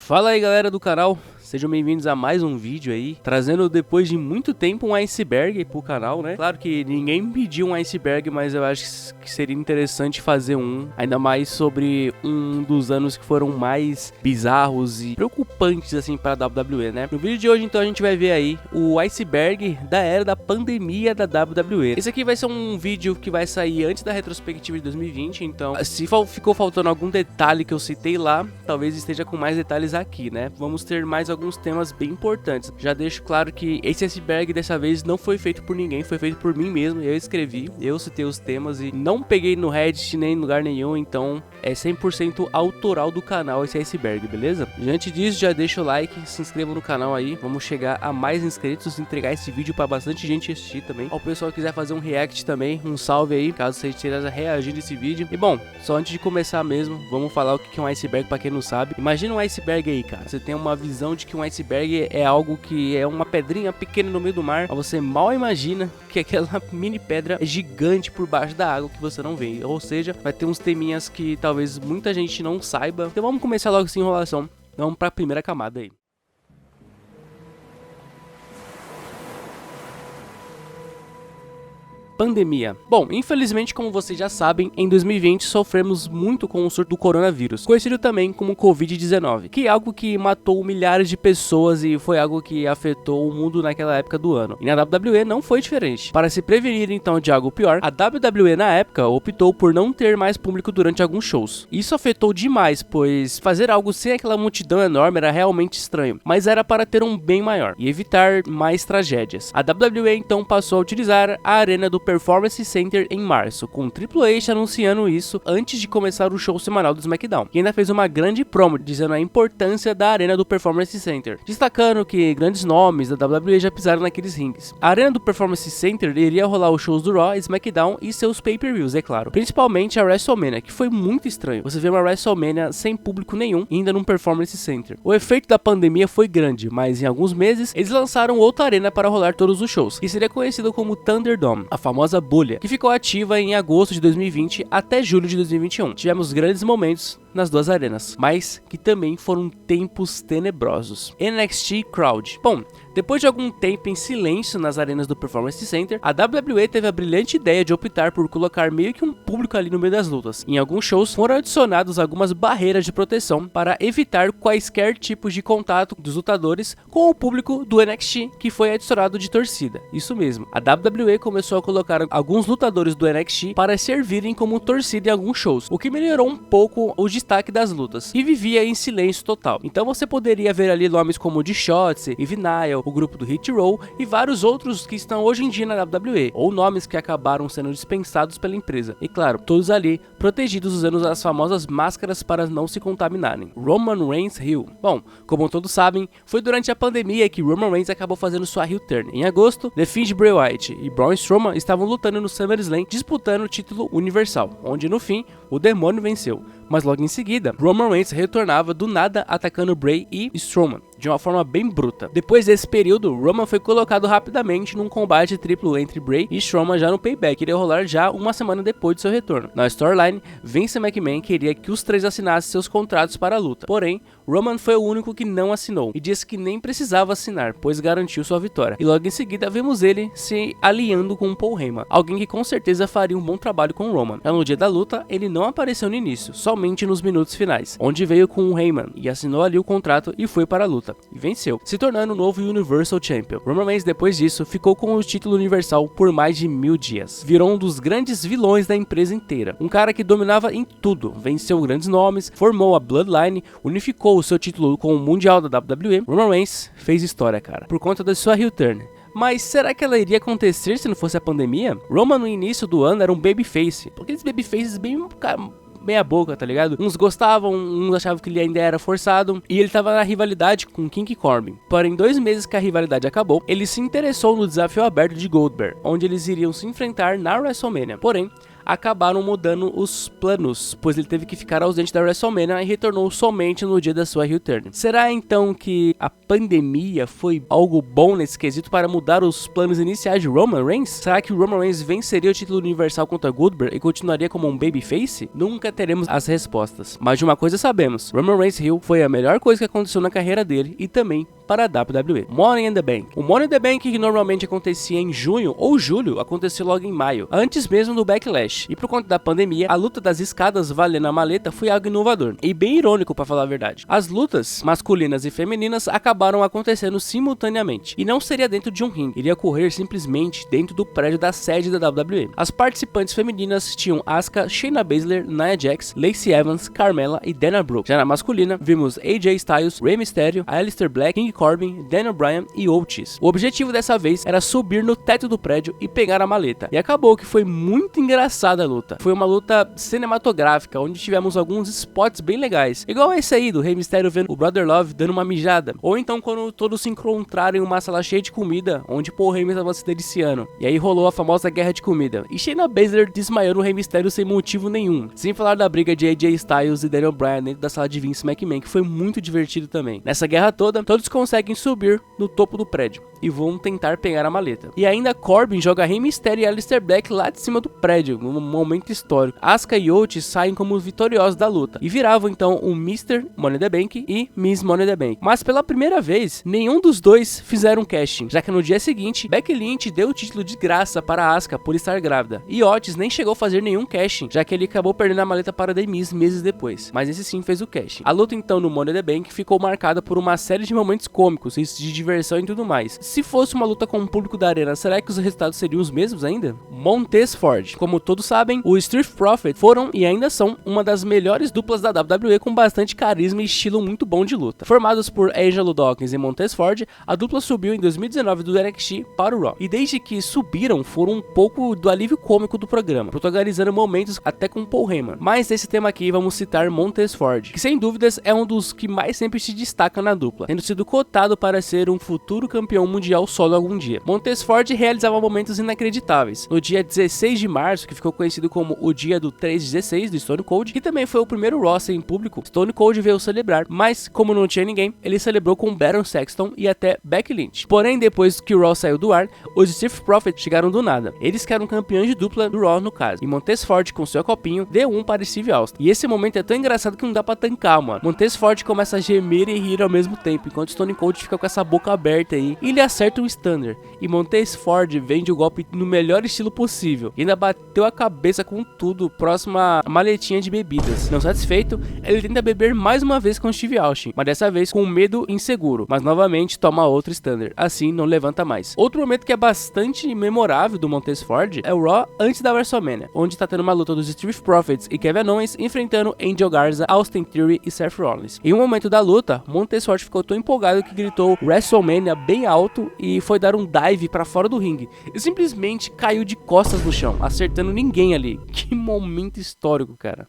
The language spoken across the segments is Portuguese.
Fala aí galera do canal, sejam bem-vindos a mais um vídeo aí, trazendo depois de muito tempo um iceberg pro canal, né? Claro que ninguém pediu um iceberg, mas eu acho que seria interessante fazer um, ainda mais sobre um dos anos que foram mais bizarros e preocupantes assim para a WWE, né? No vídeo de hoje então a gente vai ver aí o iceberg da era da pandemia da WWE. Esse aqui vai ser um vídeo que vai sair antes da retrospectiva de 2020, então se ficou faltando algum detalhe que eu citei lá, talvez esteja com mais detalhes aqui, né? Vamos ter mais alguns temas bem importantes. Já deixo claro que esse iceberg dessa vez não foi feito por ninguém, foi feito por mim mesmo. Eu escrevi, eu citei os temas e não peguei no Reddit nem em lugar nenhum, então é 100% autoral do canal esse iceberg, beleza? Diante disso, já deixa o like, se inscreva no canal aí, vamos chegar a mais inscritos, entregar esse vídeo para bastante gente assistir também. Ao pessoal que quiser fazer um react também, um salve aí, caso você esteja reagindo esse vídeo. E bom, só antes de começar mesmo, vamos falar o que é um iceberg para quem não sabe. Imagina um iceberg aí, cara. Você tem uma visão de que um iceberg é algo que é uma pedrinha pequena no meio do mar, mas você mal imagina que aquela mini pedra é gigante por baixo da água que você não vê. Ou seja, vai ter uns teminhas que talvez muita gente não saiba. Então vamos começar logo essa enrolação. Vamos para a primeira camada aí. Pandemia. Bom, infelizmente, como vocês já sabem, em 2020 sofremos muito com o surto do coronavírus, conhecido também como Covid-19, que é algo que matou milhares de pessoas e foi algo que afetou o mundo naquela época do ano. E na WWE não foi diferente. Para se prevenir então de algo pior, a WWE na época optou por não ter mais público durante alguns shows. Isso afetou demais, pois fazer algo sem aquela multidão enorme era realmente estranho, mas era para ter um bem maior e evitar mais tragédias. A WWE então passou a utilizar a arena do Performance Center em março, com Triple H anunciando isso antes de começar o show semanal do SmackDown, e ainda fez uma grande promo dizendo a importância da arena do Performance Center, destacando que grandes nomes da WWE já pisaram naqueles rings. A arena do Performance Center iria rolar os shows do Raw, SmackDown e seus pay-per-views, é claro, principalmente a WrestleMania, que foi muito estranho você vê uma WrestleMania sem público nenhum e ainda num Performance Center. O efeito da pandemia foi grande, mas em alguns meses eles lançaram outra arena para rolar todos os shows, que seria conhecido como Thunderdome, a famosa bolha, que ficou ativa em agosto de 2020 até julho de 2021. Tivemos grandes momentos nas duas arenas, mas que também foram tempos tenebrosos. NXT Crowd. Bom, depois de algum tempo em silêncio nas arenas do Performance Center, a WWE teve a brilhante ideia de optar por colocar meio que um público ali no meio das lutas. Em alguns shows foram adicionados algumas barreiras de proteção para evitar quaisquer tipos de contato dos lutadores com o público do NXT, que foi adicionado de torcida. Isso mesmo, a WWE começou a colocar alguns lutadores do NXT para servirem como torcida em alguns shows, o que melhorou um pouco o destaque das lutas, e vivia em silêncio total. Então você poderia ver ali nomes como The Shotzi, Ivy Nile, o grupo do Hit Row e vários outros que estão hoje em dia na WWE, ou nomes que acabaram sendo dispensados pela empresa. E claro, todos ali protegidos usando as famosas máscaras para não se contaminarem. Roman Reigns heel. Bom, como todos sabem, foi durante a pandemia que Roman Reigns acabou fazendo sua heel turn. Em agosto, The Fiend Bray Wyatt e Braun Strowman estavam lutando no SummerSlam, disputando o título universal, onde no fim o demônio venceu. Mas logo em seguida, Roman Reigns retornava do nada atacando Bray e Strowman de uma forma bem bruta. Depois desse período, Roman foi colocado rapidamente num combate triplo entre Bray e Strowman já no Payback, iria rolar já uma semana depois de seu retorno. Na storyline, Vince McMahon queria que os três assinassem seus contratos para a luta, porém, Roman foi o único que não assinou e disse que nem precisava assinar, pois garantiu sua vitória. E logo em seguida vimos ele se aliando com Paul Heyman, alguém que com certeza faria um bom trabalho com Roman. Já no dia da luta, ele não apareceu no início, somente nos minutos finais, onde veio com o Heyman e assinou ali o contrato e foi para a luta, e venceu, se tornando o novo Universal Champion. Roman Reigns depois disso ficou com o título universal por mais de 1000 dias. Virou um dos grandes vilões da empresa inteira, um cara que dominava em tudo, venceu grandes nomes, formou a Bloodline, unificou o seu título com o Mundial da WWE. Roman Reigns fez história, cara, por conta da sua heel turn. Mas será que ela iria acontecer se não fosse a pandemia? Roman no início do ano era um babyface, aqueles babyfaces bem meia boca, tá ligado? Uns gostavam, uns achavam que ele ainda era forçado, e ele tava na rivalidade com King Corbin. Porém, 2 meses que a rivalidade acabou, ele se interessou no desafio aberto de Goldberg, onde eles iriam se enfrentar na WrestleMania. Porém, acabaram mudando os planos, pois ele teve que ficar ausente da WrestleMania e retornou somente no dia da sua return. Será então que a pandemia foi algo bom nesse quesito para mudar os planos iniciais de Roman Reigns? Será que o Roman Reigns venceria o título universal contra Goldberg e continuaria como um babyface? Nunca teremos as respostas, mas de uma coisa sabemos: Roman Reigns Hill foi a melhor coisa que aconteceu na carreira dele e também para a WWE. Money in the Bank. O Money in the Bank, que normalmente acontecia em junho ou julho, aconteceu logo em maio, antes mesmo do Backlash. E por conta da pandemia, a luta das escadas valendo a maleta foi algo inovador e bem irônico, para falar a verdade. As lutas masculinas e femininas acabaram acontecendo simultaneamente, e não seria dentro de um ringue, iria ocorrer simplesmente dentro do prédio da sede da WWE. As participantes femininas tinham Asuka, Shayna Baszler, Nia Jax, Lacey Evans, Carmella e Dana Brooke. Já na masculina, vimos AJ Styles, Rey Mysterio, Aleister Black, King Corbin, Daniel Bryan e Otis. O objetivo dessa vez era subir no teto do prédio e pegar a maleta. E acabou que foi muito engraçada a luta. Foi uma luta cinematográfica, onde tivemos alguns spots bem legais. Igual esse aí, do Rey Mysterio vendo o Brother Love dando uma mijada. Ou então quando todos se encontraram em uma sala cheia de comida, onde o Rey estava se deliciando. E aí rolou a famosa guerra de comida. E Shayna Baszler desmaiou no Rey Mysterio sem motivo nenhum. Sem falar da briga de AJ Styles e Daniel Bryan dentro da sala de Vince McMahon, que foi muito divertido também. Nessa guerra toda, todos conseguem subir no topo do prédio e vão tentar pegar a maleta. E ainda Corbin joga Rey Mysterio e Aleister Black lá de cima do prédio, num momento histórico. Asuka e Otis saem como vitoriosos da luta e viravam então o Mr. Money in the Bank e Miss Money in the Bank. Mas pela primeira vez, nenhum dos dois fizeram casting, já que no dia seguinte, Becky Lynch deu o título de graça para Asuka por estar grávida. E Otis nem chegou a fazer nenhum casting, já que ele acabou perdendo a maleta para The Miz meses depois. Mas esse sim fez o casting. A luta então no Money in the Bank ficou marcada por uma série de momentos cômicos, de diversão e tudo mais. Se fosse uma luta com o público da arena, será que os resultados seriam os mesmos ainda? Montez Ford. Como todos sabem, os Street Profits foram e ainda são uma das melhores duplas da WWE, com bastante carisma e estilo muito bom de luta. Formados por Angelo Dawkins e Montez Ford, a dupla subiu em 2019 do NXT para o Raw. E desde que subiram, foram um pouco do alívio cômico do programa, protagonizando momentos até com Paul Heyman. Mas nesse tema aqui vamos citar Montez Ford, que sem dúvidas é um dos que mais sempre se destaca na dupla, tendo sido cotado para ser um futuro campeão mundial solo algum dia. Montez Ford realizava momentos inacreditáveis. No dia 16 de março, que ficou conhecido como o dia do 316 do Stone Cold, que também foi o primeiro Raw em público, Stone Cold veio celebrar, mas como não tinha ninguém, ele celebrou com Baron Sexton e até Becky Lynch. Porém, depois que o Raw saiu do ar, os Street Profits chegaram do nada. Eles que eram campeões de dupla do Raw no caso, e Montez Ford com seu copinho deu um para Steve Austin. E esse momento é tão engraçado que não dá pra tancar, mano. Montez Ford começa a gemer e rir ao mesmo tempo, enquanto Stone Cold fica com essa boca aberta aí, e ele acerta um Stunner. E Montez Ford vende o golpe no melhor estilo possível, e ainda bateu a cabeça com tudo próximo à maletinha de bebidas. Não satisfeito, ele tenta beber mais uma vez com Steve Austin, mas dessa vez com medo inseguro, mas novamente toma outro Stunner, assim não levanta mais. Outro momento que é bastante memorável do Montez Ford é o Raw antes da WrestleMania, onde tá tendo uma luta dos Street Profits e Kevin Owens enfrentando Angel Garza, Austin Theory e Seth Rollins. Em um momento da luta, Montez Ford ficou tão empolgado que gritou WrestleMania bem alto e foi dar um dive pra fora do ringue e simplesmente caiu de costas no chão, acertando ninguém ali. Que momento histórico, cara.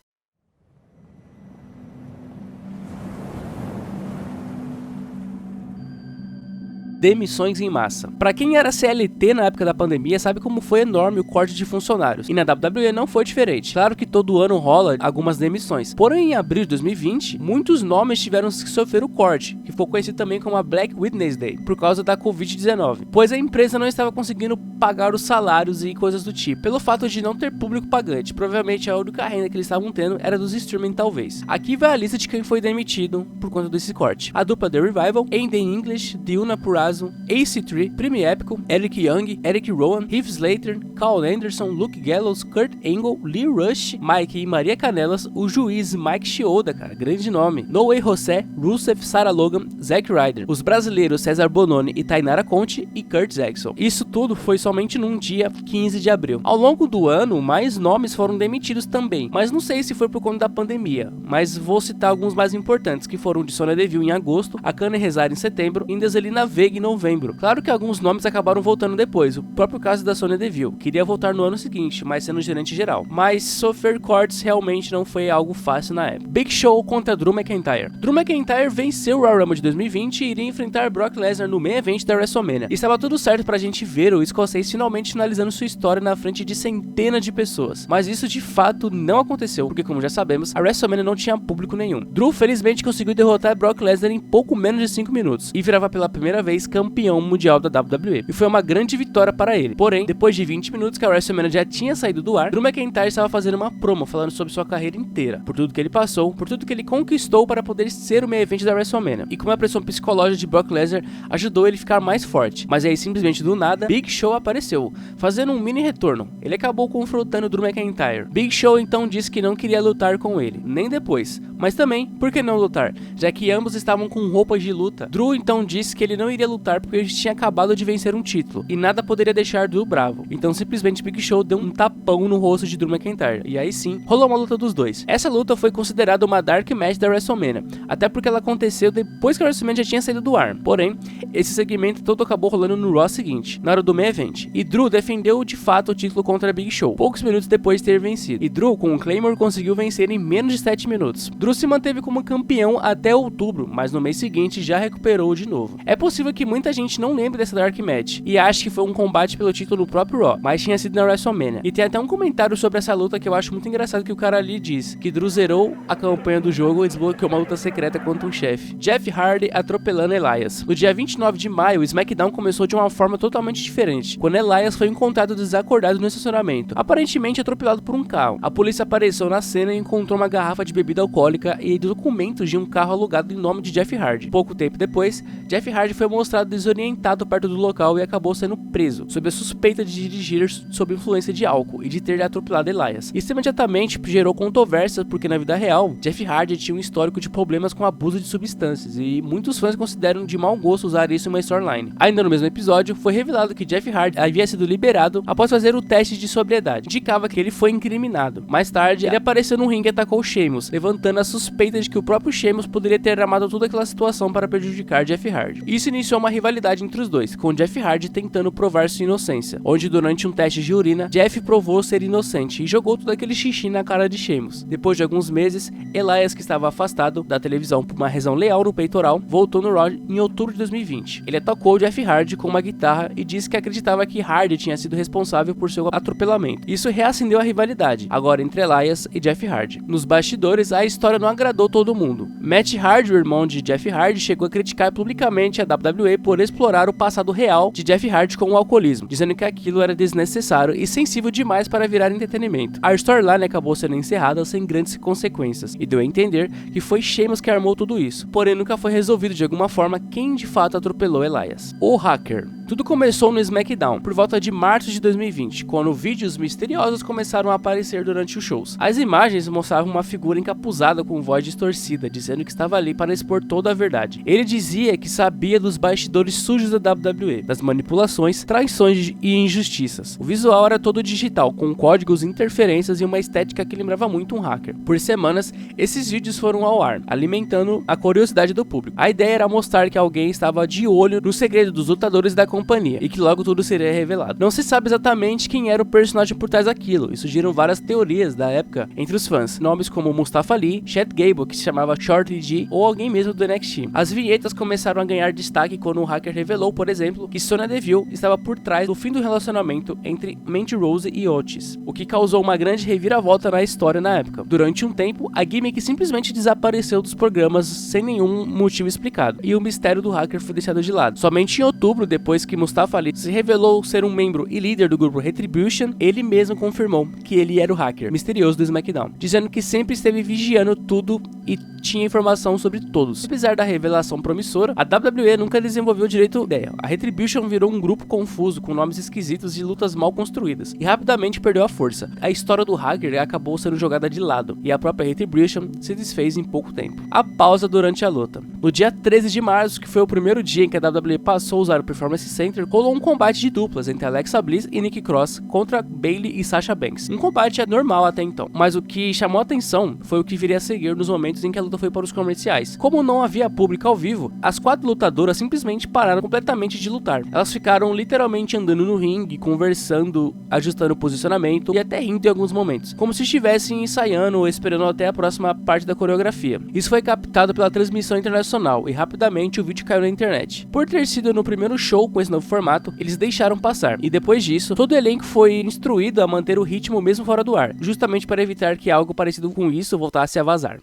Demissões em massa. Pra quem era CLT na época da pandemia, sabe como foi enorme o corte de funcionários. E na WWE não foi diferente. Claro que todo ano rola algumas demissões. Porém, em abril de 2020, muitos nomes tiveram que sofrer o corte, que ficou conhecido também como a Black Wednesday, por causa da Covid-19. Pois a empresa não estava conseguindo pagar os salários e coisas do tipo, pelo fato de não ter público pagante. Provavelmente a única renda que eles estavam tendo era dos streaming, talvez. Aqui vai a lista de quem foi demitido por conta desse corte. A dupla The Revival, Aiden English, Diuna Purrazzo, AC3, Prime Epico, Eric Young, Eric Rowan, Heath Slater, Carl Anderson, Luke Gallows, Kurt Angle, Lee Rush, Mike e Maria Canelas, o juiz Mike Chioda, cara, grande nome, No Way José, Rusev, Sarah Logan, Zack Ryder, os brasileiros César Bononi e Tainara Conte e Kurt Jackson. Isso tudo foi somente num dia 15 de abril. Ao longo do ano, mais nomes foram demitidos também, mas não sei se foi por conta da pandemia, mas vou citar alguns mais importantes, que foram de Sonya Deville em agosto, a Kane Rezar em setembro, Indeselina Vega em novembro. Claro que alguns nomes acabaram voltando depois, o próprio caso da Sonya Deville, queria voltar no ano seguinte, mas sendo gerente geral. Mas sofrer cortes realmente não foi algo fácil na época. Big Show contra Drew McIntyre. Drew McIntyre venceu o Royal Rumble de 2020 e iria enfrentar Brock Lesnar no main event da WrestleMania. E estava tudo certo pra gente ver o escocês finalmente finalizando sua história na frente de centenas de pessoas. Mas isso de fato não aconteceu, porque como já sabemos, a WrestleMania não tinha público nenhum. Drew felizmente conseguiu derrotar Brock Lesnar em pouco menos de 5 minutos e virava pela primeira vez campeão mundial da WWE. E foi uma grande vitória para ele. Porém, depois de 20 minutos que a WrestleMania já tinha saído do ar, Drew McIntyre estava fazendo uma promo falando sobre sua carreira inteira, por tudo que ele passou, por tudo que ele conquistou para poder ser o main event da WrestleMania. E como a pressão psicológica de Brock Lesnar ajudou ele a ficar mais forte. Mas aí simplesmente do nada, Big Show apareceu, fazendo um mini retorno. Ele acabou confrontando Drew McIntyre. Big Show então disse que não queria lutar com ele, nem depois. Mas também, por que não lutar? Já que ambos estavam com roupas de luta. Drew então disse que ele não iria lutar porque ele tinha acabado de vencer um título, e nada poderia deixar Drew bravo. Então simplesmente Big Show deu um tapão no rosto de Drew McIntyre, e aí sim, rolou uma luta dos dois. Essa luta foi considerada uma Dark Match da WrestleMania, até porque ela aconteceu depois que a WrestleMania já tinha saído do ar. Porém, esse segmento todo acabou rolando no Raw seguinte, na hora do main event, e Drew defendeu de fato o título contra Big Show, poucos minutos depois de ter vencido. E Drew, com o Claymore, conseguiu vencer em menos de 7 minutos. Drew se manteve como campeão até outubro, mas no mês seguinte já recuperou de novo. É possível que muita gente não lembre dessa Dark Match e ache que foi um combate pelo título no próprio Raw, mas tinha sido na WrestleMania. E tem até um comentário sobre essa luta que eu acho muito engraçado, que o cara ali diz que Drew zerou a campanha do jogo e desbloqueou uma luta secreta contra um chefe. Jeff Hardy atropelando Elias. No dia 29 de maio, o SmackDown começou de uma forma totalmente diferente, quando Elias foi encontrado desacordado no estacionamento, aparentemente atropelado por um carro. A polícia apareceu na cena e encontrou uma garrafa de bebida alcoólica e documentos de um carro alugado em nome de Jeff Hardy. Pouco tempo depois, Jeff Hardy foi mostrado desorientado perto do local e acabou sendo preso, sob a suspeita de dirigir sob influência de álcool e de ter atropelado Elias. Isso imediatamente gerou controvérsias, porque na vida real, Jeff Hardy tinha um histórico de problemas com abuso de substâncias, e muitos fãs consideram de mau gosto usar isso em uma storyline. Ainda no mesmo episódio, foi revelado que Jeff Hardy havia sido liberado após fazer o teste de sobriedade. Indicava que ele foi incriminado. Mais tarde, ele apareceu no ringue e atacou Sheamus, levantando a suspeita de que o próprio Sheamus poderia ter armado toda aquela situação para prejudicar Jeff Hardy. Isso iniciou uma rivalidade entre os dois, com Jeff Hardy tentando provar sua inocência, onde durante um teste de urina, Jeff provou ser inocente e jogou todo aquele xixi na cara de Sheamus. Depois de alguns meses, Elias, que estava afastado da televisão por uma lesão leal no peitoral, voltou no Raw em outubro de 2020. Ele atacou Jeff Hardy com uma guitarra e disse que acreditava que Hardy tinha sido responsável por seu atropelamento. Isso reacendeu a rivalidade, agora entre Elias e Jeff Hardy. Nos bastidores, a história não agradou todo mundo. Matt Hardy, o irmão de Jeff Hardy, chegou a criticar publicamente a WWE por explorar o passado real de Jeff Hardy com o alcoolismo, dizendo que aquilo era desnecessário e sensível demais para virar entretenimento. A storyline acabou sendo encerrada sem grandes consequências, e deu a entender que foi Sheamus que armou tudo isso, porém nunca foi resolvido de alguma forma quem de fato atropelou Elias. O hacker. Tudo começou no SmackDown, por volta de março de 2020, quando vídeos misteriosos começaram a aparecer durante os shows. As imagens mostravam uma figura encapuzada com voz distorcida, dizendo que estava ali para expor toda a verdade. Ele dizia que sabia dos bastidores sujos da WWE, das manipulações, traições e injustiças. O visual era todo digital, com códigos, interferências e uma estética que lembrava muito um hacker. Por semanas, esses vídeos foram ao ar, alimentando a curiosidade do público. A ideia era mostrar que alguém estava de olho no segredo dos lutadores da companhia e que logo tudo seria revelado. Não se sabe exatamente quem era o personagem por trás daquilo, e surgiram várias teorias da época entre os fãs, nomes como Mustafa Ali, Chad Gable, que se chamava Shorty G, ou alguém mesmo do NXT. As vinhetas começaram a ganhar destaque quando o hacker revelou, por exemplo, que Sonya Deville estava por trás do fim do relacionamento entre Mandy Rose e Otis, o que causou uma grande reviravolta na história na época. Durante um tempo, a gimmick simplesmente desapareceu dos programas sem nenhum motivo explicado, e o mistério do hacker foi deixado de lado. Somente em outubro, depois que Mustafa Ali se revelou ser um membro e líder do grupo Retribution, ele mesmo confirmou que ele era o hacker misterioso do SmackDown, dizendo que sempre esteve vigiando tudo e tinha informação sobre todos. Apesar da revelação promissora, a WWE nunca desenvolveu direito a ideia. A Retribution virou um grupo confuso, com nomes esquisitos e lutas mal construídas, e rapidamente perdeu a força. A história do hacker acabou sendo jogada de lado, e a própria Retribution se desfez em pouco tempo. A pausa durante a luta. No dia 13 de março, que foi o primeiro dia em que a WWE passou a usar o Performance Center, rolou um combate de duplas entre Alexa Bliss e Nikki Cross contra Bayley e Sasha Banks. Um combate normal até então, mas o que chamou a atenção foi o que viria a seguir nos momentos em que a luta foi para os comerciais. Como não havia público ao vivo, as 4 lutadoras simplesmente pararam completamente de lutar. Elas ficaram literalmente andando no ringue, conversando, ajustando o posicionamento e até rindo em alguns momentos, como se estivessem ensaiando ou esperando até a próxima parte da coreografia. Isso foi captado pela transmissão internacional e rapidamente o vídeo caiu na internet. Por ter sido no primeiro show com esse novo formato, eles deixaram passar, e depois disso, todo o elenco foi instruído a manter o ritmo mesmo fora do ar, justamente para evitar que algo parecido com isso voltasse a vazar.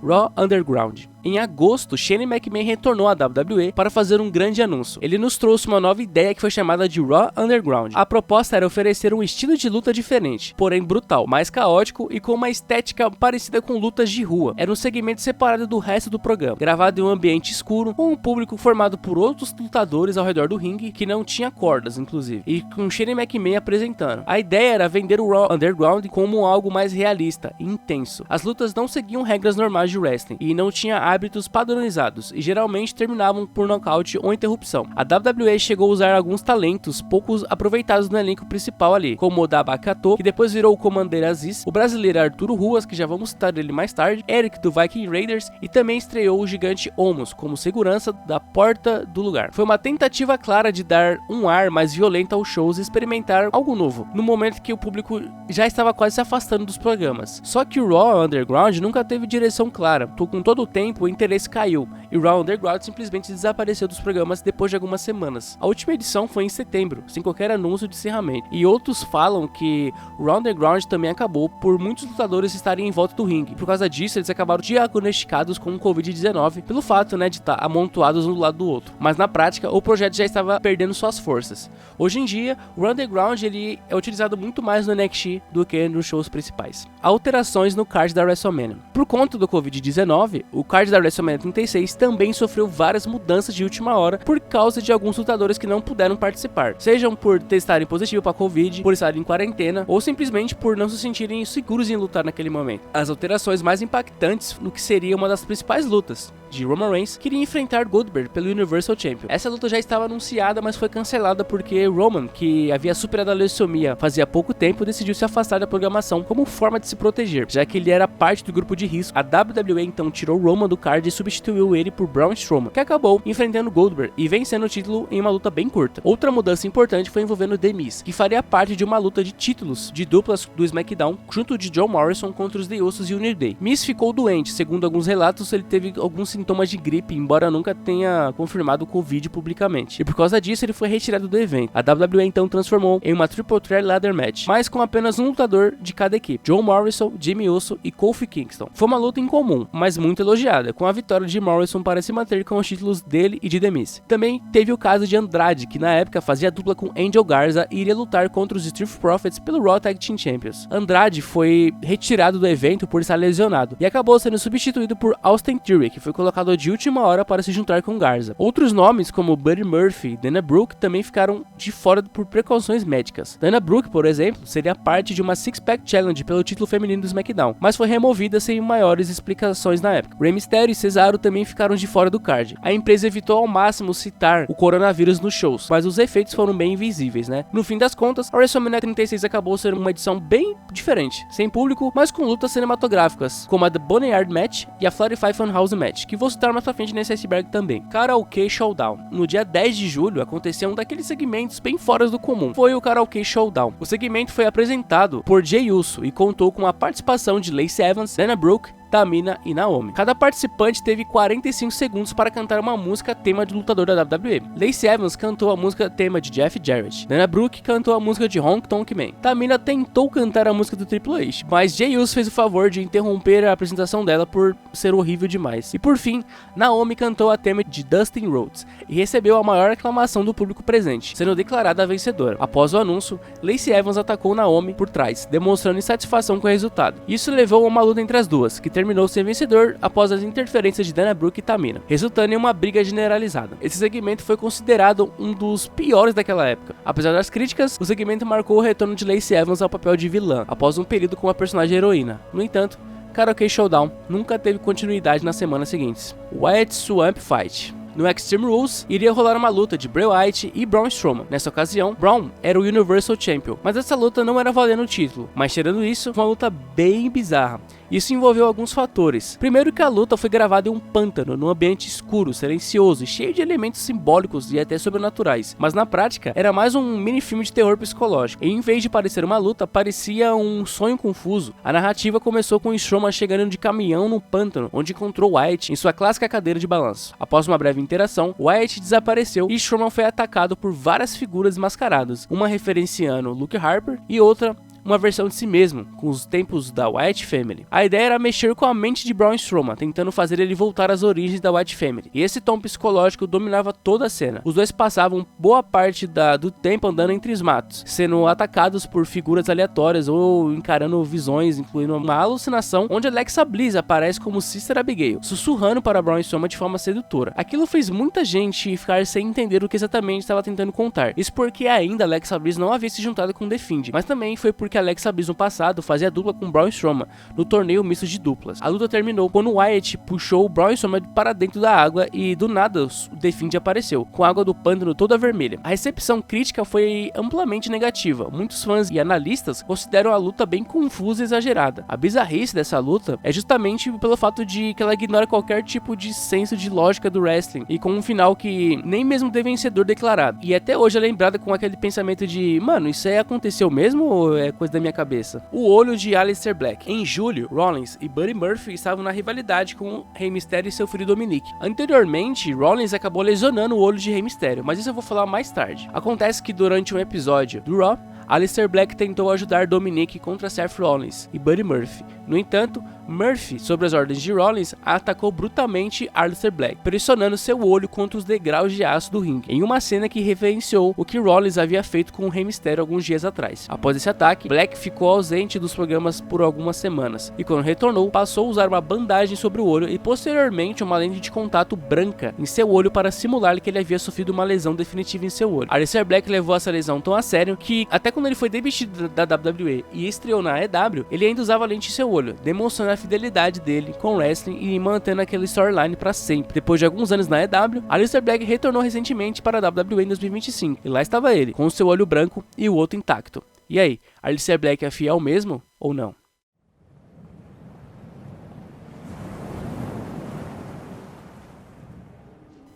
Raw Underground. Em agosto, Shane McMahon retornou à WWE para fazer um grande anúncio. Ele nos trouxe uma nova ideia que foi chamada de Raw Underground. A proposta era oferecer um estilo de luta diferente, porém brutal, mais caótico e com uma estética parecida com lutas de rua. Era um segmento separado do resto do programa, gravado em um ambiente escuro, com um público formado por outros lutadores ao redor do ringue, que não tinha cordas, inclusive, e com Shane McMahon apresentando. A ideia era vender o Raw Underground como algo mais realista e intenso. As lutas não seguiam regras normais de wrestling e não tinha hábitos padronizados e geralmente terminavam por nocaute ou interrupção. A WWE chegou a usar alguns talentos poucos aproveitados no elenco principal ali, como o Daba Kato, que depois virou o Commander Aziz, o brasileiro Arturo Ruas, que já vamos citar ele mais tarde, Eric do Viking Raiders, e também estreou o gigante Omos como segurança da porta do lugar. Foi uma tentativa clara de dar um ar mais violento aos shows e experimentar algo novo, no momento que o público já estava quase se afastando dos programas. Só que o Raw Underground nunca teve direção clara. Com todo o tempo, o interesse caiu, e o Raw Underground simplesmente desapareceu dos programas depois de algumas semanas. A última edição foi em setembro, sem qualquer anúncio de encerramento, e outros falam que o Raw Underground também acabou por muitos lutadores estarem em volta do ringue. Por causa disso, eles acabaram diagnosticados com o Covid-19, pelo fato, de estar amontoados um do lado do outro. Mas na prática, o projeto já estava perdendo suas forças. Hoje em dia, o Raw Underground ele é utilizado muito mais no NXT do que nos shows principais. Alterações no card da WrestleMania. Por conta do Covid-19, o card da WrestleMania 36 também sofreu várias mudanças de última hora por causa de alguns lutadores que não puderam participar, sejam por testarem positivo para Covid, por estarem em quarentena ou simplesmente por não se sentirem seguros em lutar naquele momento. As alterações mais impactantes no que seria uma das principais lutas, de Roman Reigns, queria enfrentar Goldberg pelo Universal Champion. Essa luta já estava anunciada, mas foi cancelada porque Roman, que havia superado a leucemia fazia pouco tempo, decidiu se afastar da programação como forma de se proteger, já que ele era parte do grupo de risco. A WWE então tirou Roman do card e substituiu ele por Braun Strowman, que acabou enfrentando Goldberg e vencendo o título em uma luta bem curta. Outra mudança importante foi envolvendo The Miz, que faria parte de uma luta de títulos de duplas do SmackDown, junto de John Morrison contra os The Usos e o New Day. Miz ficou doente, segundo alguns relatos, ele teve alguns sintomas de gripe, embora nunca tenha confirmado o Covid publicamente. E por causa disso, ele foi retirado do evento. A WWE então transformou em uma Triple Threat Ladder Match, mas com apenas um lutador de cada equipe, John Morrison, Jimmy Uso e Kofi Kingston. Foi uma luta incomum, mas muito elogiada, com a vitória de Morrison para se manter com os títulos dele e de The Miz. Também teve o caso de Andrade, que na época fazia dupla com Angel Garza e iria lutar contra os Street Profits pelo Raw Tag Team Champions. Andrade foi retirado do evento por estar lesionado e acabou sendo substituído por Austin Theory, que foi colocado de última hora para se juntar com Garza. Outros nomes, como Buddy Murphy e Dana Brooke, também ficaram de fora por precauções médicas. Dana Brooke, por exemplo, seria parte de uma Six Pack Challenge pelo título feminino do SmackDown, mas foi removida sem maiores explicações na época. Rey Mysterio e Cesaro também ficaram de fora do card. A empresa evitou ao máximo citar o coronavírus nos shows, mas os efeitos foram bem invisíveis, No fim das contas, a WrestleMania 36 acabou sendo uma edição bem diferente, sem público, mas com lutas cinematográficas, como a The Boneyard Match e a Florify Funhouse Match, que vou citar mais pra frente nesse iceberg também. Karaoke Showdown. No dia 10 de julho, aconteceu um daqueles segmentos bem fora do comum. Foi o Karaoke Showdown. O segmento foi apresentado por Jey Uso e contou com a participação de Lacey Evans, Dana Brooke, Tamina e Naomi. Cada participante teve 45 segundos para cantar uma música tema de lutador da WWE. Lacey Evans cantou a música tema de Jeff Jarrett. Dana Brooke cantou a música de Honky Tonk Man. Tamina tentou cantar a música do Triple H, mas Jey Uso fez o favor de interromper a apresentação dela por ser horrível demais. E por fim, Naomi cantou a tema de Dustin Rhodes e recebeu a maior aclamação do público presente, sendo declarada a vencedora. Após o anúncio, Lacey Evans atacou Naomi por trás, demonstrando insatisfação com o resultado. Isso levou a uma luta entre as duas, que terminou sem vencedor após as interferências de Dana Brooke e Tamina, resultando em uma briga generalizada. Esse segmento foi considerado um dos piores daquela época. Apesar das críticas, o segmento marcou o retorno de Lacey Evans ao papel de vilã, após um período como a personagem heroína. No entanto, Karaoke Showdown nunca teve continuidade nas semanas seguintes. Wyatt Swamp Fight. No Extreme Rules, iria rolar uma luta de Bray Wyatt e Braun Strowman. Nessa ocasião, Braun era o Universal Champion, mas essa luta não era valendo o título. Mas tirando isso, foi uma luta bem bizarra. Isso envolveu alguns fatores. Primeiro que a luta foi gravada em um pântano, num ambiente escuro, silencioso e cheio de elementos simbólicos e até sobrenaturais. Mas na prática, era mais um mini filme de terror psicológico. E em vez de parecer uma luta, parecia um sonho confuso. A narrativa começou com Strowman chegando de caminhão no pântano, onde encontrou Wyatt em sua clássica cadeira de balanço. Após uma breve interação, Wyatt desapareceu e Strowman foi atacado por várias figuras mascaradas, uma referenciando Luke Harper e outra uma versão de si mesmo, com os tempos da Wyatt Family. A ideia era mexer com a mente de Braun Strowman, tentando fazer ele voltar às origens da Wyatt Family, e esse tom psicológico dominava toda a cena. Os dois passavam boa parte do tempo andando entre os matos, sendo atacados por figuras aleatórias ou encarando visões, incluindo uma alucinação onde Alexa Bliss aparece como Sister Abigail, sussurrando para Braun Strowman de forma sedutora. Aquilo fez muita gente ficar sem entender o que exatamente estava tentando contar. Isso porque ainda Alexa Bliss não havia se juntado com The Fiend, mas também foi porque Alexa Bliss no passado fazia dupla com Braun Strowman no torneio misto de duplas. A luta terminou quando Wyatt puxou o Braun Strowman para dentro da água e do nada o The Fiend apareceu, com a água do pântano toda vermelha. A recepção crítica foi amplamente negativa. Muitos fãs e analistas consideram a luta bem confusa e exagerada. A bizarrice dessa luta é justamente pelo fato de que ela ignora qualquer tipo de senso de lógica do wrestling e com um final que nem mesmo tem vencedor declarado. E até hoje é lembrada com aquele pensamento de, mano, isso aí aconteceu mesmo ou é coisa da minha cabeça? O olho de Aleister Black. Em julho, Rollins e Buddy Murphy estavam na rivalidade com o Rey Mysterio e seu filho Dominic. Anteriormente, Rollins acabou lesionando o olho de Rey Mysterio, mas isso eu vou falar mais tarde. Acontece que durante um episódio do Raw, Aleister Black tentou ajudar Dominic contra Seth Rollins e Buddy Murphy. No entanto, Murphy, sob as ordens de Rollins, atacou brutalmente Aleister Black, pressionando seu olho contra os degraus de aço do ringue, em uma cena que referenciou o que Rollins havia feito com o Rey Mysterio alguns dias atrás. Após esse ataque, Black ficou ausente dos programas por algumas semanas, e quando retornou, passou a usar uma bandagem sobre o olho e posteriormente uma lente de contato branca em seu olho para simular que ele havia sofrido uma lesão definitiva em seu olho. Aleister Black levou essa lesão tão a sério que, até quando ele foi demitido da WWE e estreou na AEW, ele ainda usava lente em seu olho, demonstrando a fidelidade dele com o wrestling e mantendo aquele storyline para sempre. Depois de alguns anos na AEW, Aleister Black retornou recentemente para a WWE em 2025, e lá estava ele, com o seu olho branco e o outro intacto. E aí, Aleister Black é fiel mesmo ou não?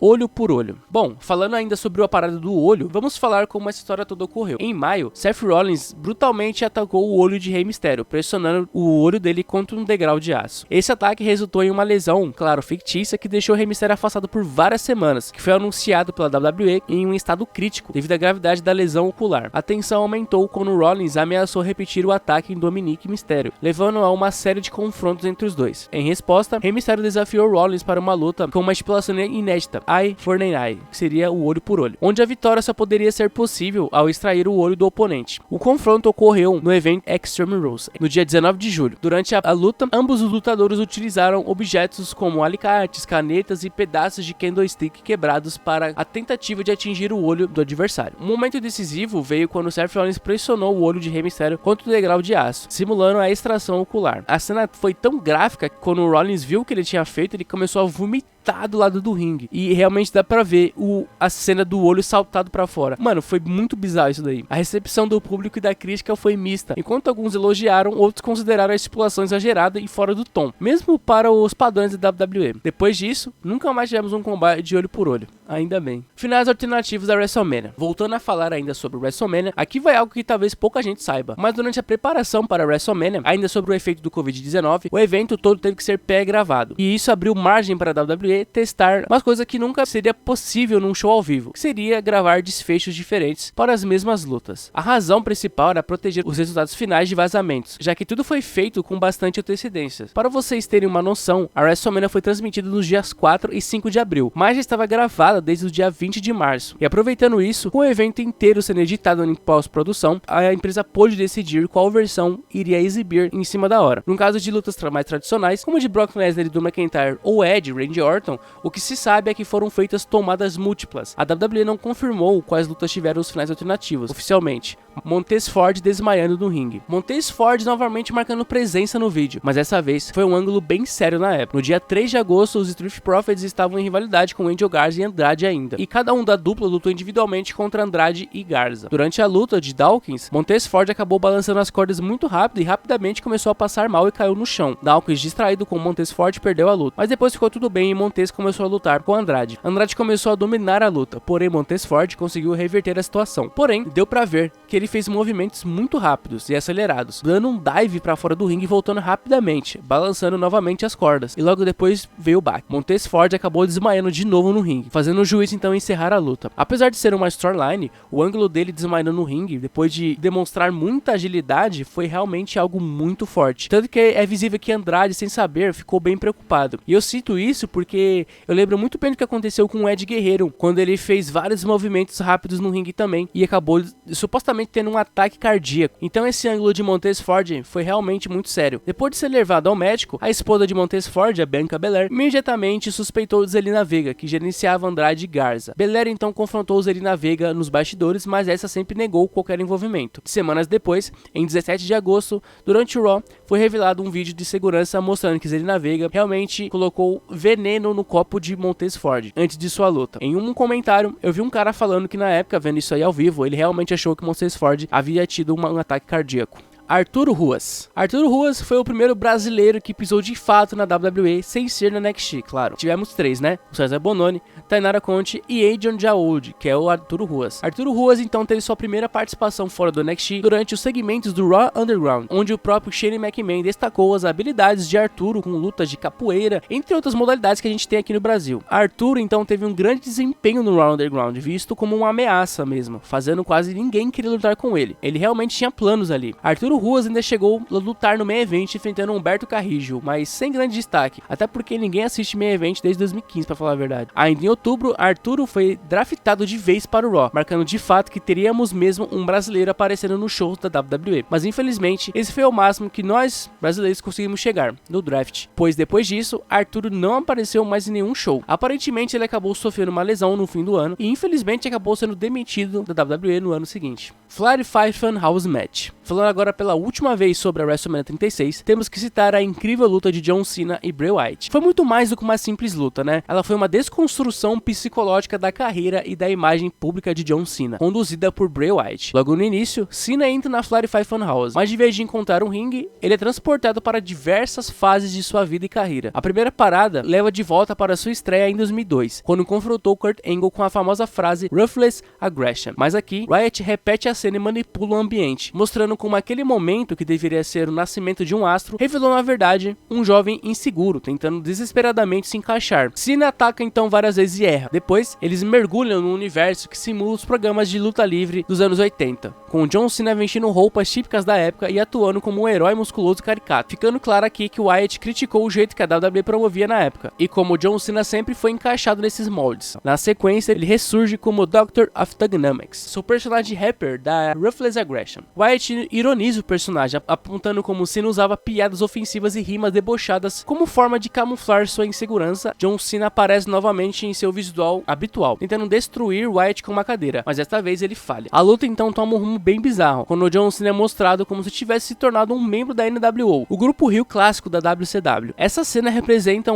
Olho por olho. Bom, falando ainda sobre a parada do olho, vamos falar como essa história toda ocorreu. Em maio, Seth Rollins brutalmente atacou o olho de Rey Mysterio, pressionando o olho dele contra um degrau de aço. Esse ataque resultou em uma lesão, claro, fictícia, que deixou Rey Mysterio afastado por várias semanas, que foi anunciado pela WWE em um estado crítico, devido à gravidade da lesão ocular. A tensão aumentou quando Rollins ameaçou repetir o ataque em Dominic Mysterio, levando a uma série de confrontos entre os dois. Em resposta, Rey Mysterio desafiou Rollins para uma luta com uma estipulação inédita, Eye for an Eye, que seria o olho por olho, onde a vitória só poderia ser possível ao extrair o olho do oponente. O confronto ocorreu no evento Extreme Rules, no dia 19 de julho. Durante a luta, ambos os lutadores utilizaram objetos como alicates, canetas e pedaços de candlestick quebrados para a tentativa de atingir o olho do adversário. Um momento decisivo veio quando Seth Rollins pressionou o olho de Rey Mysterio contra o degrau de aço, simulando a extração ocular. A cena foi tão gráfica que quando o Rollins viu o que ele tinha feito, ele começou a vomitar do lado do ringue, e realmente dá pra ver a cena do olho saltado pra fora. Mano, foi muito bizarro isso daí. A recepção do público e da crítica foi mista. Enquanto alguns elogiaram, outros consideraram a estipulação exagerada e fora do tom, mesmo para os padrões da WWE. Depois disso, nunca mais tivemos um combate de olho por olho. Ainda bem. Finais alternativos da WrestleMania. Voltando a falar ainda sobre o WrestleMania, aqui vai algo que talvez pouca gente saiba, mas durante a preparação para a WrestleMania, ainda sobre o efeito do Covid-19, o evento todo teve que ser pré-gravado, e isso abriu margem para a WWE testar uma coisa que nunca seria possível num show ao vivo, que seria gravar desfechos diferentes para as mesmas lutas. A razão principal era proteger os resultados finais de vazamentos, já que tudo foi feito com bastante antecedência. Para vocês terem uma noção, a WrestleMania foi transmitida nos dias 4 e 5 de abril, mas já estava gravada desde o dia 20 de março. E aproveitando isso, com o evento inteiro sendo editado em pós-produção, a empresa pôde decidir qual versão iria exibir em cima da hora. No caso de lutas mais tradicionais, como a de Brock Lesnar e Drew McIntyre ou Edge, Randy Orton, Orton, o que se sabe é que foram feitas tomadas múltiplas. A WWE não confirmou quais lutas tiveram os finais alternativos, oficialmente. Montez Ford desmaiando no ringue. Montez Ford novamente marcando presença no vídeo, mas dessa vez foi um ângulo bem sério na época. No dia 3 de agosto, os Street Profits estavam em rivalidade com Angel Garza e Andrade ainda, e cada um da dupla lutou individualmente contra Andrade e Garza. Durante a luta de Dawkins, Montez Ford acabou balançando as cordas muito rápido e rapidamente começou a passar mal e caiu no chão. Dawkins, distraído com Montez Ford, perdeu a luta, mas depois ficou tudo bem e Montez começou a lutar com Andrade. Andrade começou a dominar a luta, porém Montez Ford conseguiu reverter a situação. Porém, deu pra ver que ele fez movimentos muito rápidos e acelerados, dando um dive pra fora do ringue e voltando rapidamente, balançando novamente as cordas, e logo depois veio o baque. Montez Ford acabou desmaiando de novo no ringue, fazendo o juiz então encerrar a luta. Apesar de ser uma storyline, o ângulo dele desmaiando no ringue, depois de demonstrar muita agilidade, foi realmente algo muito forte. Tanto que é visível que Andrade, sem saber, ficou bem preocupado. E eu cito isso porque eu lembro muito bem do que aconteceu com o Ed Guerreiro, quando ele fez vários movimentos rápidos no ringue também, e acabou supostamente tendo um ataque cardíaco. Então esse ângulo de Montez Ford foi realmente muito sério. Depois de ser levado ao médico, a esposa de Montez Ford, a Bianca Belair, imediatamente suspeitou de Zelina Vega, que gerenciava Andrade e Garza. Belair então confrontou Zelina Vega nos bastidores, mas essa sempre negou qualquer envolvimento. Semanas depois, em 17 de agosto, durante o Raw, foi revelado um vídeo de segurança mostrando que Zelina Vega realmente colocou veneno no copo de Montez Ford antes de sua luta. Em um comentário, eu vi um cara falando que na época, vendo isso aí ao vivo, ele realmente achou que Montez Ford havia tido um ataque cardíaco. Arturo Ruas. Arturo Ruas foi o primeiro brasileiro que pisou de fato na WWE sem ser na NXT, claro. Tivemos 3, né? O César Bononi, Tainara Conte e Adrian Jaoud, que é o Arturo Ruas. Arturo Ruas então teve sua primeira participação fora do NXT durante os segmentos do Raw Underground, onde o próprio Shane McMahon destacou as habilidades de Arturo com lutas de capoeira, entre outras modalidades que a gente tem aqui no Brasil. Arturo então teve um grande desempenho no Raw Underground, visto como uma ameaça mesmo, fazendo quase ninguém querer lutar com ele. Ele realmente tinha planos ali. Arturo Ruas ainda chegou a lutar no main event enfrentando Humberto Carrillo, mas sem grande destaque, até porque ninguém assiste main event desde 2015, pra falar a verdade. Ainda em outubro, Arturo foi draftado de vez para o Raw, marcando de fato que teríamos mesmo um brasileiro aparecendo no show da WWE, mas infelizmente esse foi o máximo que nós brasileiros conseguimos chegar no draft, pois depois disso, Arturo não apareceu mais em nenhum show. Aparentemente ele acabou sofrendo uma lesão no fim do ano e infelizmente acabou sendo demitido da WWE no ano seguinte. Flair Fight Fun House Match. Falando agora pela última vez sobre a WrestleMania 36, temos que citar a incrível luta de John Cena e Bray Wyatt. Foi muito mais do que uma simples luta, né? Ela foi uma desconstrução psicológica da carreira e da imagem pública de John Cena, conduzida por Bray Wyatt. Logo no início, Cena entra na Flair Fight Fun House, mas de vez de encontrar um ringue, ele é transportado para diversas fases de sua vida e carreira. A primeira parada leva de volta para sua estreia em 2002, quando confrontou Kurt Angle com a famosa frase Ruthless Aggression. Mas aqui, Wyatt repete a cena e manipula o ambiente, mostrando como aquele momento que deveria ser o nascimento de um astro, revelou na verdade um jovem inseguro, tentando desesperadamente se encaixar. Cena ataca então várias vezes e erra. Depois, eles mergulham no universo que simula os programas de luta livre dos anos 80, com John Cena vestindo roupas típicas da época e atuando como um herói musculoso e caricato, ficando claro aqui que Wyatt criticou o jeito que a WWE promovia na época, e como John Cena sempre foi encaixado nesses moldes. Na sequência, ele ressurge como Doctor of Thuganomics, seu personagem rapper da Ruthless Aggression. Wyatt ironiza o personagem, apontando como Cena usava piadas ofensivas e rimas debochadas como forma de camuflar sua insegurança. John Cena aparece novamente em seu visual habitual, tentando destruir Wyatt com uma cadeira, mas desta vez ele falha. A luta então toma um rumo bem bizarro, quando John Cena é mostrado como se tivesse se tornado um membro da NWO, o grupo heel clássico da WCW. Essa cena representa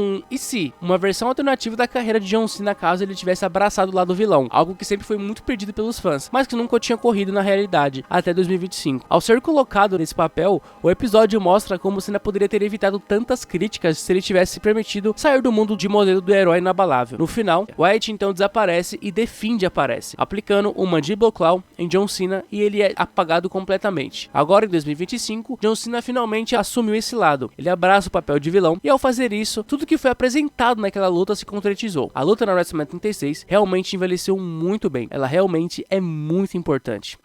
uma versão alternativa da carreira de John Cena caso ele tivesse abraçado o lado vilão, algo que sempre foi muito perdido pelos fãs, mas que nunca tinha ocorrido na realidade, até 2025. Ao ser colocado nesse papel, o episódio mostra como Cena poderia ter evitado tantas críticas se ele tivesse permitido sair do mundo de modelo do herói inabalável. No final, Wyatt então desaparece e The Fiend aparece, aplicando o Mandible Claw em John Cena e ele é apagado completamente. Agora em 2025, John Cena finalmente assumiu esse lado. Ele abraça o papel de vilão e ao fazer isso, tudo que foi apresentado naquela luta se concretizou. A luta na WrestleMania 36 realmente envelheceu muito bem. Ela realmente é muito importante.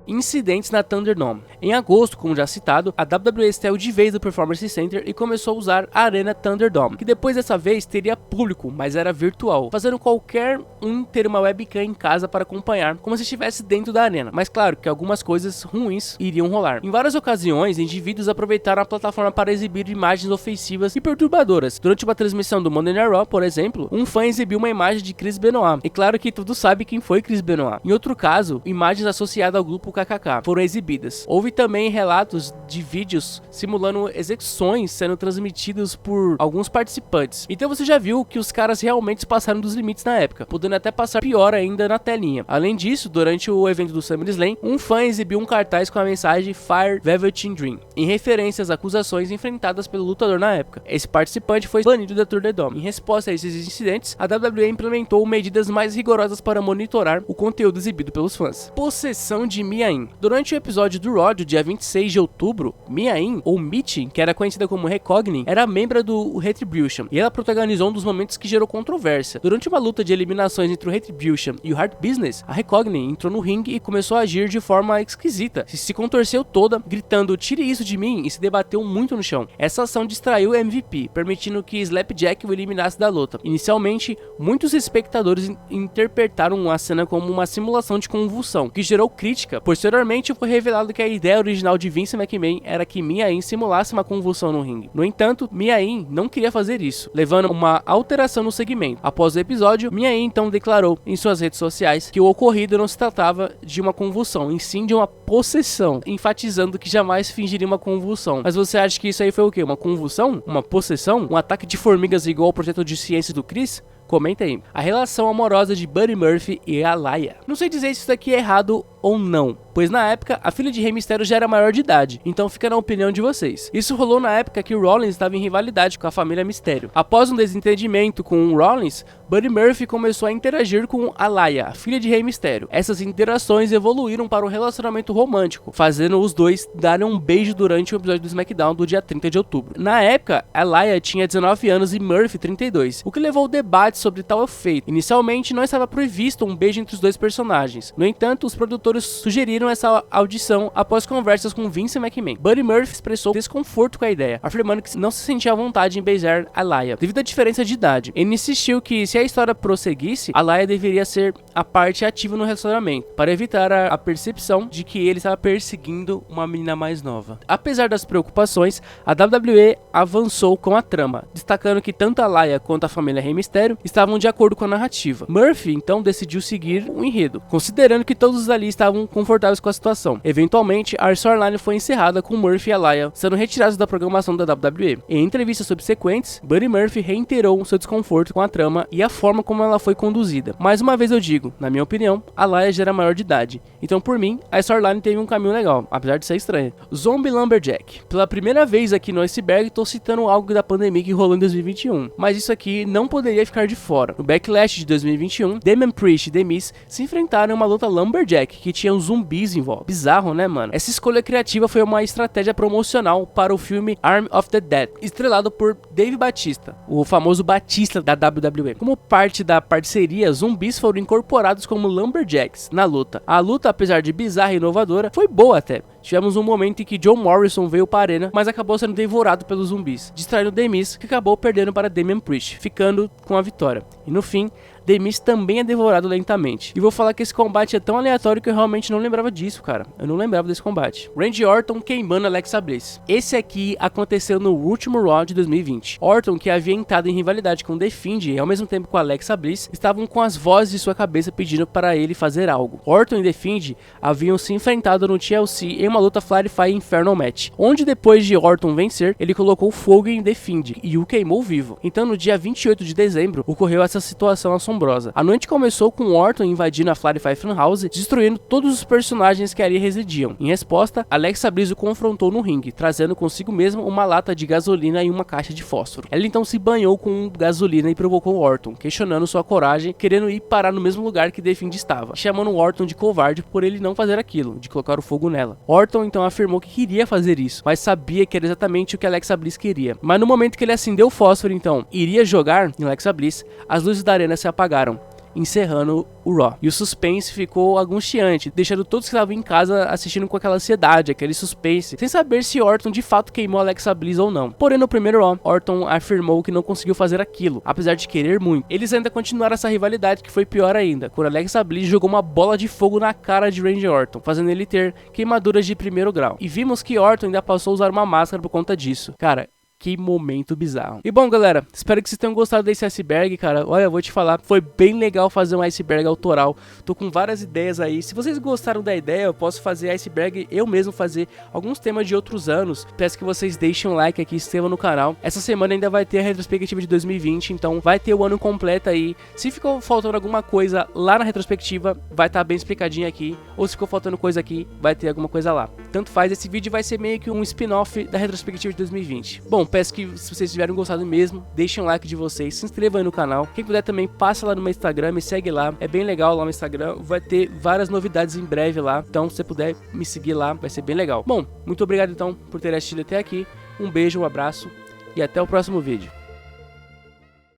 Incidentes na Thunderdome. Em agosto, como já citado, a WWE saiu de vez do Performance Center e começou a usar a Arena Thunderdome, que depois dessa vez teria público, mas era virtual, fazendo qualquer um ter uma webcam em casa para acompanhar, como se estivesse dentro da arena. Mas claro que algumas coisas ruins iriam rolar. Em várias ocasiões, indivíduos aproveitaram a plataforma para exibir imagens ofensivas e perturbadoras. Durante uma transmissão do Monday Night Raw, por exemplo, um fã exibiu uma imagem de Chris Benoit, e claro que todos sabem quem foi Chris Benoit. Em outro caso, imagens associadas ao grupo KKK foram exibidas. Houve também relatos de vídeos simulando execuções sendo transmitidos por alguns participantes. Então você já viu que os caras realmente passaram dos limites na época, podendo até passar pior ainda na telinha. Além disso, durante o evento do SummerSlam, um fã exibiu um cartaz com a mensagem Fire Velveteen Dream, em referência às acusações enfrentadas pelo lutador na época. Esse participante foi banido da Thunderdome. Em resposta a esses incidentes, a WWE implementou medidas mais rigorosas para monitorar o conteúdo exibido pelos fãs. Possessão de Mia Yim. Durante o episódio do Raw, dia 26 de outubro, Mia Yim, ou Mitch, que era conhecida como Recogni, era membro do Retribution, e ela protagonizou um dos momentos que gerou controvérsia. Durante uma luta de eliminações entre o Retribution e o Hard Business, a Recogni entrou no ringue e começou a agir de forma esquisita. Se contorceu toda, gritando "tire isso de mim", e se debateu muito no chão. Essa ação distraiu o MVP, permitindo que Slapjack o eliminasse da luta. Inicialmente, muitos espectadores interpretaram a cena como uma simulação de convulsão, que gerou crítica. Posteriormente, foi revelado que a ideia original de Vince McMahon era que Mia Yim simulasse uma convulsão no ringue. No entanto, Mia Yim não queria fazer isso, levando a uma alteração no segmento. Após o episódio, Mia Yim então declarou em suas redes sociais que o ocorrido não se tratava de uma convulsão, e sim de uma possessão, enfatizando que jamais fingiria uma convulsão. Mas você acha que isso aí foi o quê? Uma convulsão? Uma possessão? Um ataque de formigas igual ao projeto de ciência do Chris? Comenta aí. A relação amorosa de Buddy Murphy e Aliyah. Não sei dizer se isso daqui é errado ou não, pois na época a filha de Rey Mysterio já era maior de idade, então fica na opinião de vocês. Isso rolou na época que o Rollins estava em rivalidade com a família Mysterio. Após um desentendimento com o Rollins, Buddy Murphy começou a interagir com Aliyah, a filha de Rey Mysterio. Essas interações evoluíram para um relacionamento romântico, fazendo os dois darem um beijo durante o episódio do SmackDown do dia 30 de outubro. Na época, Aliyah tinha 19 anos e Murphy 32, o que levou ao debate sobre tal feito. Inicialmente, não estava previsto um beijo entre os dois personagens. No entanto, os produtores sugeriram essa audição após conversas com Vince McMahon. Buddy Murphy expressou desconforto com a ideia, afirmando que não se sentia à vontade em beijar Aliyah, devido à diferença de idade. Ele insistiu que, se a história prosseguisse, Aliyah deveria ser a parte ativa no relacionamento, para evitar a percepção de que ele estava perseguindo uma menina mais nova. Apesar das preocupações, a WWE avançou com a trama, destacando que tanto Aliyah quanto a família Rey Mysterio estavam de acordo com a narrativa. Murphy, então, decidiu seguir o enredo, considerando que todos ali estavam confortáveis com a situação. Eventualmente, a storyline foi encerrada com Murphy e Aliyah sendo retirados da programação da WWE. Em entrevistas subsequentes, Buddy Murphy reiterou seu desconforto com a trama e a forma como ela foi conduzida. Mais uma vez eu digo, na minha opinião, Aliyah já era maior de idade, então por mim, a storyline teve um caminho legal, apesar de ser estranha. Zombie Lumberjack. Pela primeira vez aqui no Iceberg, tô citando algo da pandemia que rolou em 2021, mas isso aqui não poderia ficar de fora. No Backlash de 2021, Damian Priest e The Miz se enfrentaram em uma luta Lumberjack, que tinha zumbis em volta. Bizarro, né, mano? Essa escolha criativa foi uma estratégia promocional para o filme Army of the Dead, estrelado por Dave Bautista, o famoso Batista da WWE. Como parte da parceria, zumbis foram incorporados como Lumberjacks na luta. A luta, apesar de bizarra e inovadora, foi boa até. Tivemos um momento em que John Morrison veio para a arena, mas acabou sendo devorado pelos zumbis, distraindo The Miz, que acabou perdendo para Damian Priest, ficando com a vitória. E no fim, The Miz também é devorado lentamente. E vou falar que esse combate é tão aleatório que eu realmente não lembrava disso, cara. Eu não lembrava desse combate. Randy Orton queimando Alexa Bliss. Esse aqui aconteceu no último Raw de 2020. Orton, que havia entrado em rivalidade com The Fiend e ao mesmo tempo com Alexa Bliss, estavam com as vozes de sua cabeça pedindo para ele fazer algo. Orton e The Fiend haviam se enfrentado no TLC em uma luta Firefly Infernal Match, onde depois de Orton vencer, ele colocou fogo em The Fiend e o queimou vivo. Então no dia 28 de dezembro, ocorreu essa situação assombrosa. A noite começou com Orton invadindo a Firefly Funhouse, destruindo todos os personagens que ali residiam. Em resposta, Alexa Bliss o confrontou no ringue, trazendo consigo mesmo uma lata de gasolina e uma caixa de fósforo. Ela então se banhou com gasolina e provocou Orton, questionando sua coragem, querendo ir parar no mesmo lugar que The Fiend estava, chamando Orton de covarde por ele não fazer aquilo, de colocar o fogo nela. Orton então afirmou que queria fazer isso, mas sabia que era exatamente o que Alexa Bliss queria. Mas no momento que ele acendeu o fósforo então, iria jogar em Alexa Bliss, as luzes da arena se apagaram. encerrando o Raw. E o suspense ficou angustiante, deixando todos que estavam em casa assistindo com aquela ansiedade, aquele suspense, sem saber se Orton de fato queimou Alexa Bliss ou não. Porém, no primeiro Raw, Orton afirmou que não conseguiu fazer aquilo, apesar de querer muito. Eles ainda continuaram essa rivalidade, que foi pior ainda, quando Alexa Bliss jogou uma bola de fogo na cara de Randy Orton, fazendo ele ter queimaduras de primeiro grau. E vimos que Orton ainda passou a usar uma máscara por conta disso. Cara, que momento bizarro. E bom, galera, espero que vocês tenham gostado desse iceberg, cara. Olha, eu vou te falar, foi bem legal fazer um iceberg autoral. Tô com várias ideias aí. Se vocês gostaram da ideia, eu posso fazer iceberg eu mesmo, fazer alguns temas de outros anos. Peço que vocês deixem um like aqui, se inscrevam no canal. Essa semana ainda vai ter a retrospectiva de 2020, então vai ter o ano completo aí. Se ficou faltando alguma coisa lá na retrospectiva, vai estar bem explicadinho aqui. Ou se ficou faltando coisa aqui, vai ter alguma coisa lá. Tanto faz, esse vídeo vai ser meio que um spin-off da retrospectiva de 2020. Bom, peço que se vocês tiverem gostado mesmo, deixem um like de vocês, se inscrevam aí no canal. Quem puder também, passa lá no meu Instagram, me segue lá. É bem legal lá no Instagram, vai ter várias novidades em breve lá. Então, se você puder me seguir lá, vai ser bem legal. Bom, muito obrigado então por ter assistido até aqui. Um beijo, um abraço e até o próximo vídeo.